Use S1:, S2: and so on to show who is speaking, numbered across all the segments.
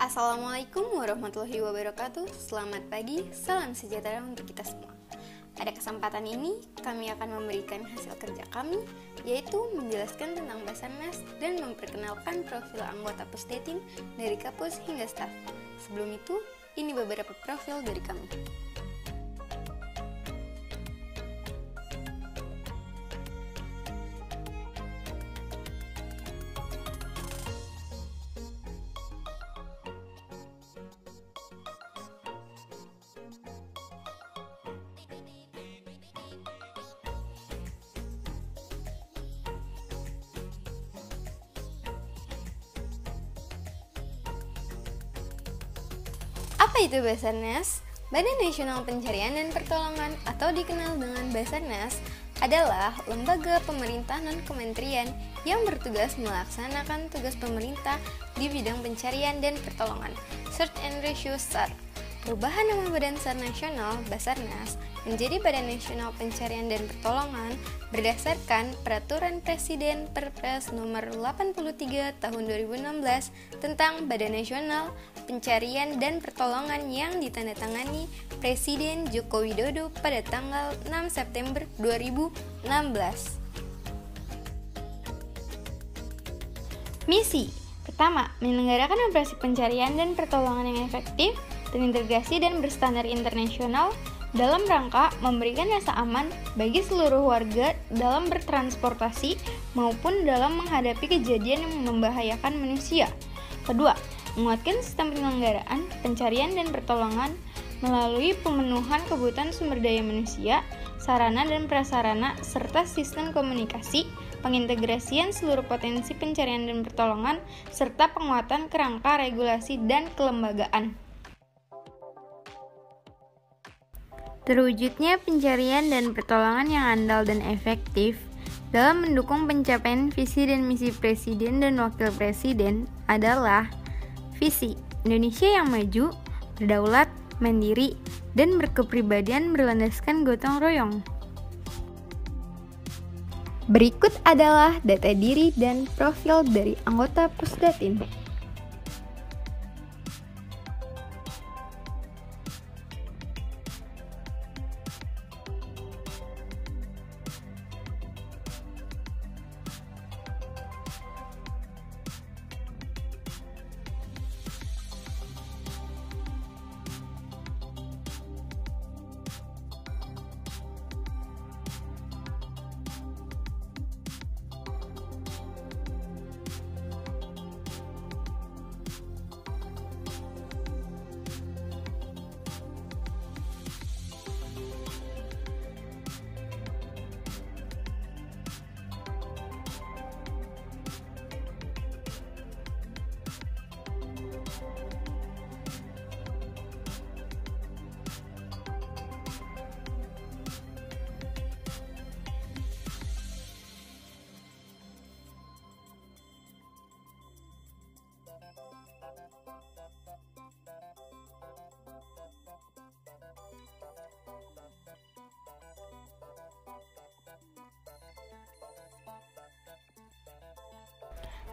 S1: Assalamualaikum warahmatullahi wabarakatuh. Selamat pagi, salam sejahtera untuk kita semua. Pada kesempatan ini, kami akan memberikan hasil kerja kami, yaitu menjelaskan tentang Basarnas dan memperkenalkan profil anggota Pusdatin dari kampus hingga staf. Sebelum itu, ini beberapa profil dari kami. Apa itu Basarnas? Badan Nasional Pencarian dan Pertolongan atau dikenal dengan Basarnas adalah lembaga pemerintah non-kementerian yang bertugas melaksanakan tugas pemerintah di bidang pencarian dan pertolongan, Search and Rescue SAR. Perubahan nama Badan SAR Nasional Basarnas menjadi Badan Nasional Pencarian dan Pertolongan berdasarkan Peraturan Presiden Perpres Nomor 83 Tahun 2016 tentang Badan Nasional Pencarian dan Pertolongan yang ditandatangani Presiden Joko Widodo pada tanggal 6 September 2016. Misi pertama, menyelenggarakan operasi pencarian dan pertolongan yang efektif, terintegrasi dan berstandar internasional dalam rangka memberikan rasa aman bagi seluruh warga dalam bertransportasi maupun dalam menghadapi kejadian yang membahayakan manusia. Kedua, menguatkan sistem penyelenggaraan, pencarian dan pertolongan melalui pemenuhan kebutuhan sumber daya manusia, sarana dan prasarana, serta sistem komunikasi, pengintegrasian seluruh potensi pencarian dan pertolongan, serta penguatan kerangka regulasi dan kelembagaan. Terwujudnya pencarian dan pertolongan yang andal dan efektif dalam mendukung pencapaian visi dan misi Presiden dan Wakil Presiden adalah visi Indonesia yang maju, berdaulat, mandiri, dan berkepribadian berlandaskan gotong royong. Berikut adalah data diri dan profil dari anggota Pusdatin.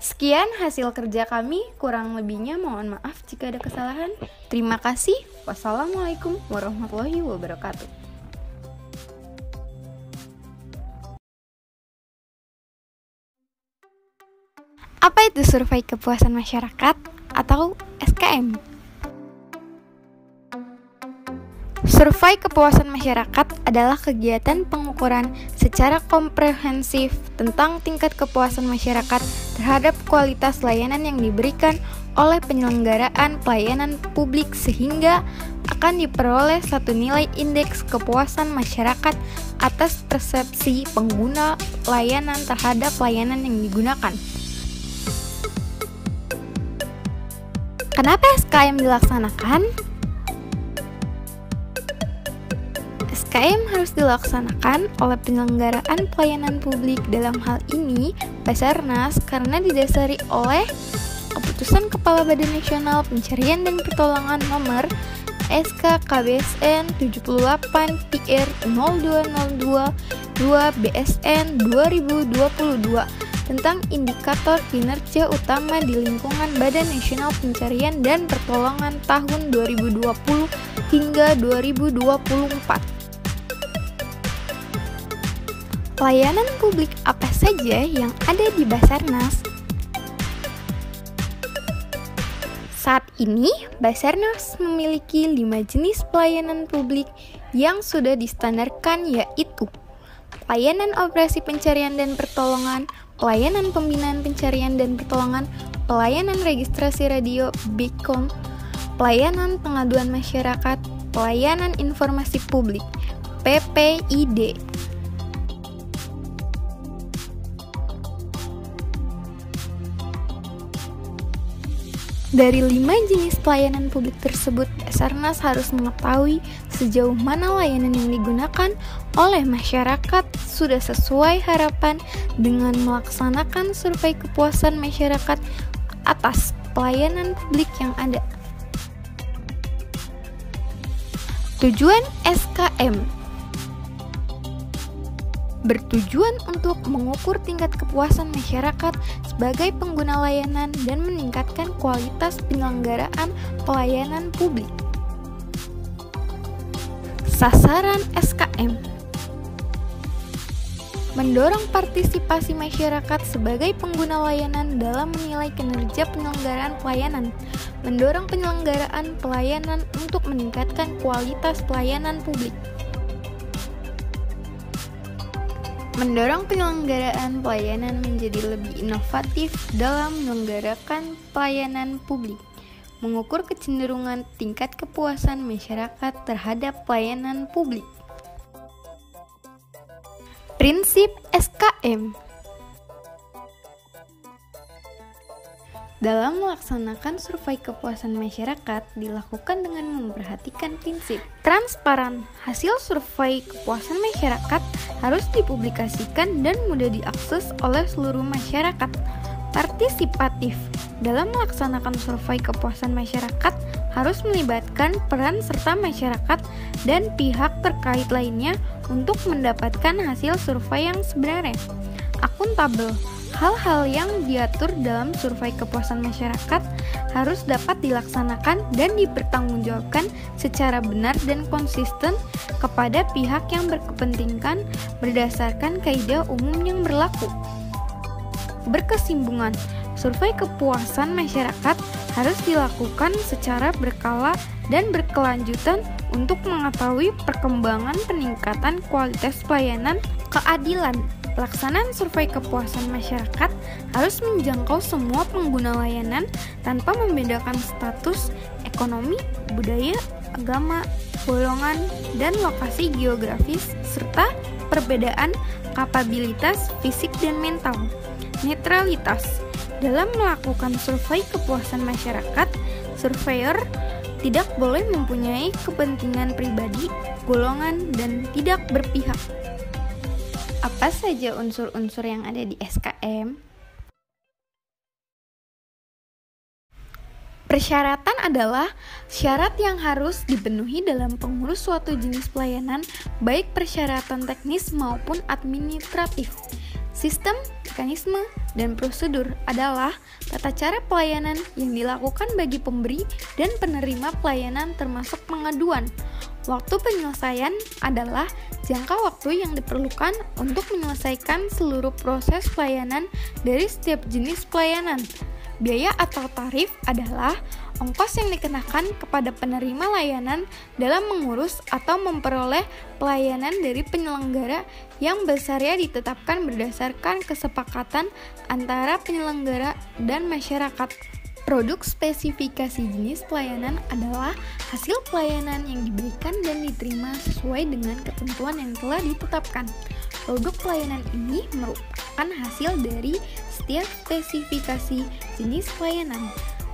S1: Sekian hasil kerja kami, kurang lebihnya mohon maaf jika ada kesalahan. Terima kasih. Wassalamualaikum warahmatullahi wabarakatuh. Apa itu survei kepuasan masyarakat atau SKM? Survei kepuasan masyarakat adalah kegiatan pengukuran secara komprehensif tentang tingkat kepuasan masyarakat terhadap kualitas layanan yang diberikan oleh penyelenggaraan pelayanan publik sehingga akan diperoleh satu nilai indeks kepuasan masyarakat atas persepsi pengguna layanan terhadap layanan yang digunakan. Kenapa SKM dilaksanakan? SKM harus dilaksanakan oleh penyelenggaraan pelayanan publik, dalam hal ini Basarnas, karena didasari oleh Keputusan Kepala Badan Nasional Pencarian dan Pertolongan Nomor SK KBSN 78 PR 0202 2 BSN 2022 tentang indikator kinerja utama di lingkungan Badan Nasional Pencarian dan Pertolongan tahun 2020 hingga 2024. Pelayanan publik apa saja yang ada di Basarnas? Saat ini, Basarnas memiliki 5 jenis pelayanan publik yang sudah distandarkan, yaitu pelayanan operasi pencarian dan pertolongan, pelayanan pembinaan pencarian dan pertolongan, pelayanan registrasi radio Beacon, pelayanan pengaduan masyarakat, pelayanan informasi publik PPID. Dari 5 jenis pelayanan publik tersebut, Basarnas harus mengetahui sejauh mana layanan yang digunakan oleh masyarakat sudah sesuai harapan dengan melaksanakan survei kepuasan masyarakat atas pelayanan publik yang ada. Tujuan SKM bertujuan untuk mengukur tingkat kepuasan masyarakat sebagai pengguna layanan dan meningkatkan kualitas penyelenggaraan pelayanan publik. Sasaran SKM mendorong partisipasi masyarakat sebagai pengguna layanan dalam menilai kinerja penyelenggaraan pelayanan, mendorong penyelenggaraan pelayanan untuk meningkatkan kualitas pelayanan publik. Mendorong penyelenggaraan pelayanan menjadi lebih inovatif dalam menyelenggarakan pelayanan publik. Mengukur kecenderungan tingkat kepuasan masyarakat terhadap pelayanan publik. Prinsip SKM dalam melaksanakan survei kepuasan masyarakat dilakukan dengan memperhatikan prinsip transparan. Hasil survei kepuasan masyarakat harus dipublikasikan dan mudah diakses oleh seluruh masyarakat. Partisipatif dalam melaksanakan survei kepuasan masyarakat harus melibatkan peran serta masyarakat dan pihak terkait lainnya untuk mendapatkan hasil survei yang sebenarnya. Akuntabel. Hal-hal yang diatur dalam survei kepuasan masyarakat harus dapat dilaksanakan dan dipertanggungjawabkan secara benar dan konsisten kepada pihak yang berkepentingan berdasarkan kaidah umum yang berlaku. Berkesinambungan, survei kepuasan masyarakat harus dilakukan secara berkala dan berkelanjutan untuk mengetahui perkembangan peningkatan kualitas pelayanan keadilan. Pelaksanaan survei kepuasan masyarakat harus menjangkau semua pengguna layanan tanpa membedakan status ekonomi, budaya, agama, golongan, dan lokasi geografis, serta perbedaan kapabilitas fisik dan mental. Netralitas. Dalam melakukan survei kepuasan masyarakat, surveyor tidak boleh mempunyai kepentingan pribadi, golongan, dan tidak berpihak. Apa saja unsur-unsur yang ada di SKM? Persyaratan adalah syarat yang harus dipenuhi dalam pengurus suatu jenis pelayanan, baik persyaratan teknis maupun administratif. Sistem, mekanisme, dan prosedur adalah tata cara pelayanan yang dilakukan bagi pemberi dan penerima pelayanan termasuk pengaduan. Waktu penyelesaian adalah jangka waktu yang diperlukan untuk menyelesaikan seluruh proses pelayanan dari setiap jenis pelayanan. Biaya atau tarif adalah ongkos yang dikenakan kepada penerima layanan dalam mengurus atau memperoleh pelayanan dari penyelenggara yang besarnya ditetapkan berdasarkan kesepakatan antara penyelenggara dan masyarakat. Produk spesifikasi jenis pelayanan adalah hasil pelayanan yang diberikan dan diterima sesuai dengan ketentuan yang telah ditetapkan. Produk pelayanan ini merupakan hasil dari setiap spesifikasi jenis pelayanan.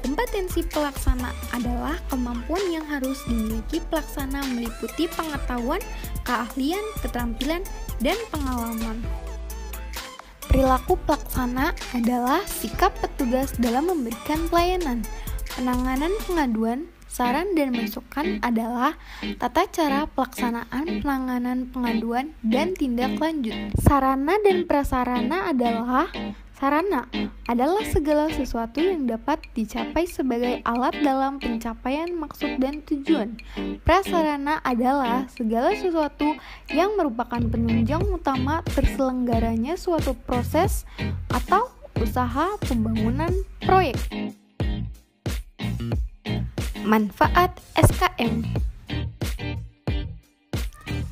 S1: Kompetensi pelaksana adalah kemampuan yang harus dimiliki pelaksana meliputi pengetahuan, keahlian, keterampilan, dan pengalaman. Perilaku pelaksana adalah sikap petugas dalam memberikan pelayanan, penanganan pengaduan, Saran dan masukan adalah tata cara pelaksanaan penanganan pengaduan dan tindak lanjut. Sarana dan prasarana adalah sarana adalah segala sesuatu yang dapat dicapai sebagai alat dalam pencapaian maksud dan tujuan. Prasarana adalah segala sesuatu yang merupakan penunjang utama terselenggaranya suatu proses atau usaha pembangunan proyek. Manfaat SKM.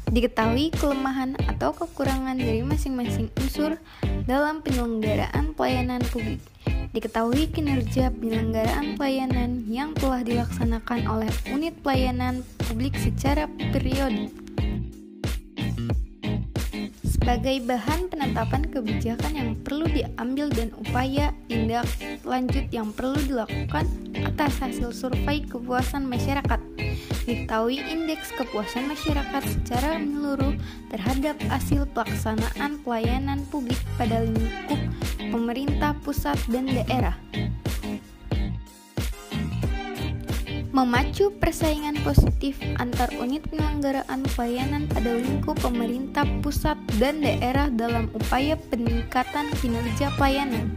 S1: Diketahui kelemahan atau kekurangan dari masing-masing unsur dalam penyelenggaraan pelayanan publik. Diketahui kinerja penyelenggaraan pelayanan yang telah dilaksanakan oleh unit pelayanan publik secara periodik. Sebagai bahan penetapan kebijakan yang perlu diambil dan upaya tindak lanjut yang perlu dilakukan atas hasil survei kepuasan masyarakat. Diketahui indeks kepuasan masyarakat secara menyeluruh terhadap hasil pelaksanaan pelayanan publik pada lingkup pemerintah pusat dan daerah. Memacu persaingan positif antar unit penyelenggaraan pelayanan pada lingkup pemerintah pusat dan daerah dalam upaya peningkatan kinerja pelayanan.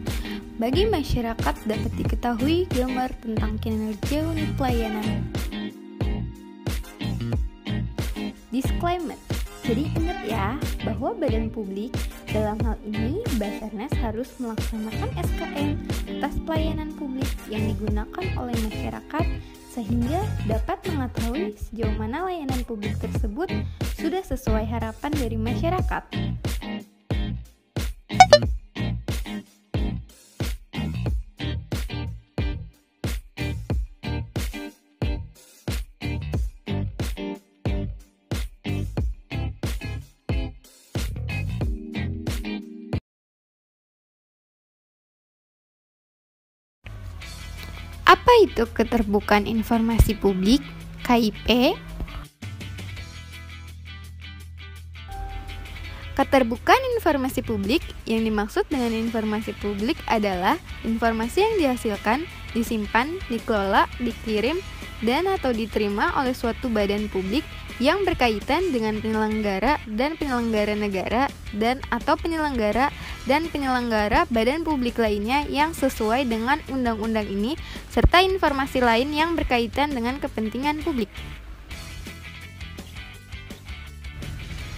S1: Bagi masyarakat dapat diketahui gambar tentang kinerja unit pelayanan. Disclaimer. Jadi ingat ya, bahwa badan publik dalam hal ini Basarnas harus melaksanakan SKM atas pelayanan publik yang digunakan oleh masyarakat sehingga dapat mengetahui sejauh mana layanan publik tersebut sudah sesuai harapan dari masyarakat. Apa itu keterbukaan informasi publik (KIP)? Keterbukaan informasi publik yang dimaksud dengan informasi publik adalah informasi yang dihasilkan, disimpan, dikelola, dikirim, dan atau diterima oleh suatu badan publik yang berkaitan dengan penyelenggara dan penyelenggara negara dan atau penyelenggara dan penyelenggara badan publik lainnya yang sesuai dengan undang-undang ini serta informasi lain yang berkaitan dengan kepentingan publik.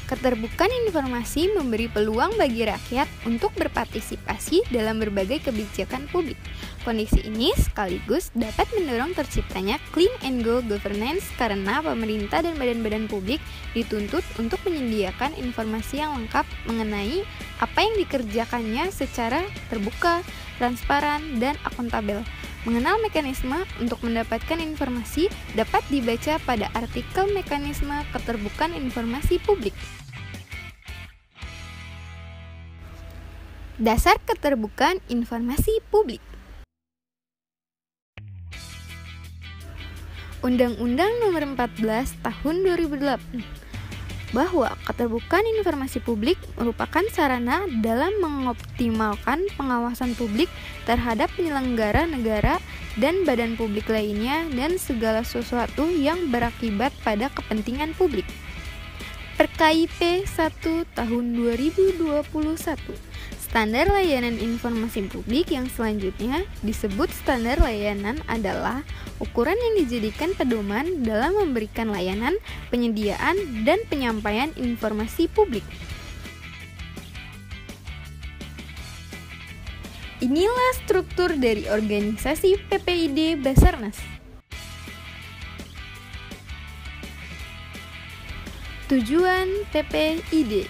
S1: Keterbukaan informasi memberi peluang bagi rakyat untuk berpartisipasi dalam berbagai kebijakan publik. Kondisi ini sekaligus dapat mendorong terciptanya clean and go governance karena pemerintah dan badan-badan publik dituntut untuk menyediakan informasi yang lengkap mengenai apa yang dikerjakannya secara terbuka, transparan, dan akuntabel. Mengenal mekanisme untuk mendapatkan informasi dapat dibaca pada artikel Mekanisme Keterbukaan Informasi Publik. Dasar Keterbukaan Informasi Publik. Undang-Undang Nomor 14 Tahun 2008 bahwa keterbukaan informasi publik merupakan sarana dalam mengoptimalkan pengawasan publik terhadap penyelenggara negara dan badan publik lainnya dan segala sesuatu yang berakibat pada kepentingan publik. Per-KIP 1 Tahun 2021. Standar layanan informasi publik yang selanjutnya disebut standar layanan adalah ukuran yang dijadikan pedoman dalam memberikan layanan, penyediaan, dan penyampaian informasi publik. Inilah struktur dari organisasi PPID Basarnas. Tujuan PPID.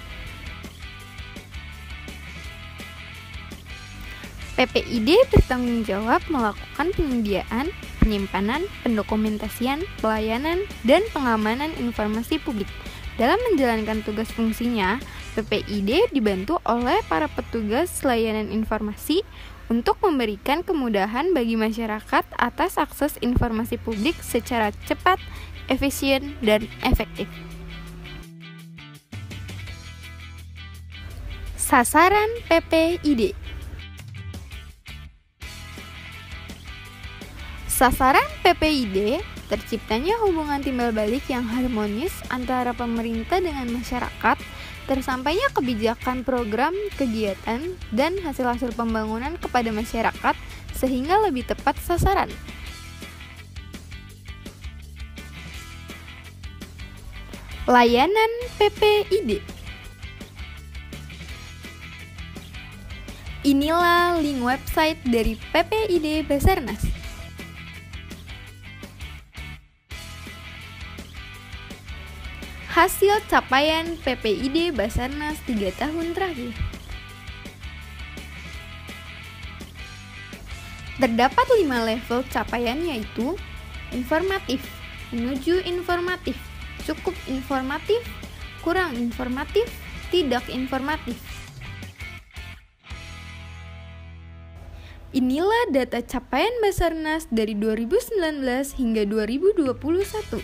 S1: PPID bertanggung jawab melakukan penyediaan, penyimpanan, pendokumentasian, pelayanan, dan pengamanan informasi publik. Dalam menjalankan tugas fungsinya, PPID dibantu oleh para petugas layanan informasi untuk memberikan kemudahan bagi masyarakat atas akses informasi publik secara cepat, efisien, dan efektif. Sasaran PPID. Sasaran PPID Terciptanya hubungan timbal balik yang harmonis antara pemerintah dengan masyarakat, tersampainya kebijakan program, kegiatan, dan hasil-hasil pembangunan kepada masyarakat sehingga lebih tepat sasaran. Layanan PPID. Inilah link website dari PPID Basarnas. Hasil capaian PPID Basarnas 3 tahun terakhir. Terdapat 5 level capaian, yaitu informatif, menuju informatif, cukup informatif, kurang informatif, tidak informatif. Inilah data capaian Basarnas dari 2019 hingga 2021.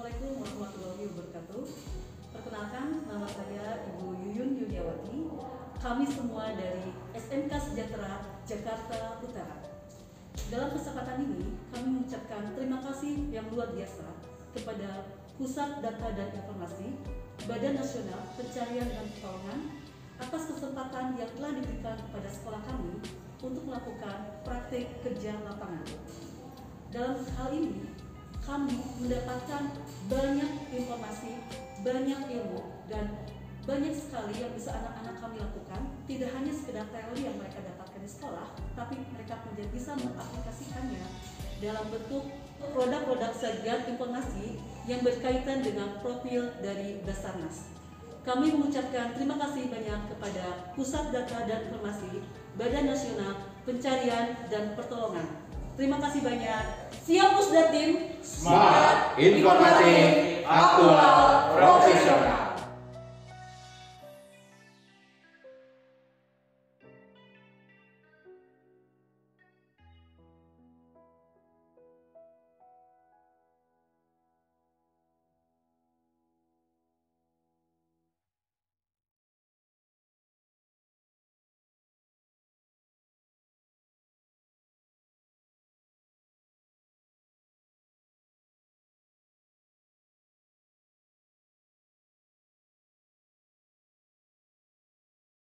S2: Assalamualaikum warahmatullahi wabarakatuh. Perkenalkan, nama saya Ibu Yuyun Yudiawati. Kami semua dari SMK Sejahtera Jakarta Utara. Dalam kesempatan ini, kami mengucapkan terima kasih yang luar biasa kepada Pusat Data dan Informasi, Badan Nasional Pencarian dan Pertolongan atas kesempatan yang telah diberikan kepada sekolah kami untuk melakukan praktik kerja lapangan. Dalam hal ini, kami mendapatkan banyak informasi, banyak ilmu, dan banyak sekali yang bisa anak-anak kami lakukan. Tidak hanya sekedar teori yang mereka dapatkan di sekolah, tapi mereka menjadi bisa mengaplikasikannya dalam bentuk produk-produk sajian informasi yang berkaitan dengan profil dari Basarnas. Kami mengucapkan terima kasih banyak kepada Pusat Data dan Informasi, Badan Nasional Pencarian dan Pertolongan. Terima kasih banyak. Siap Pusdatin.
S3: Smart, informatif, aktual.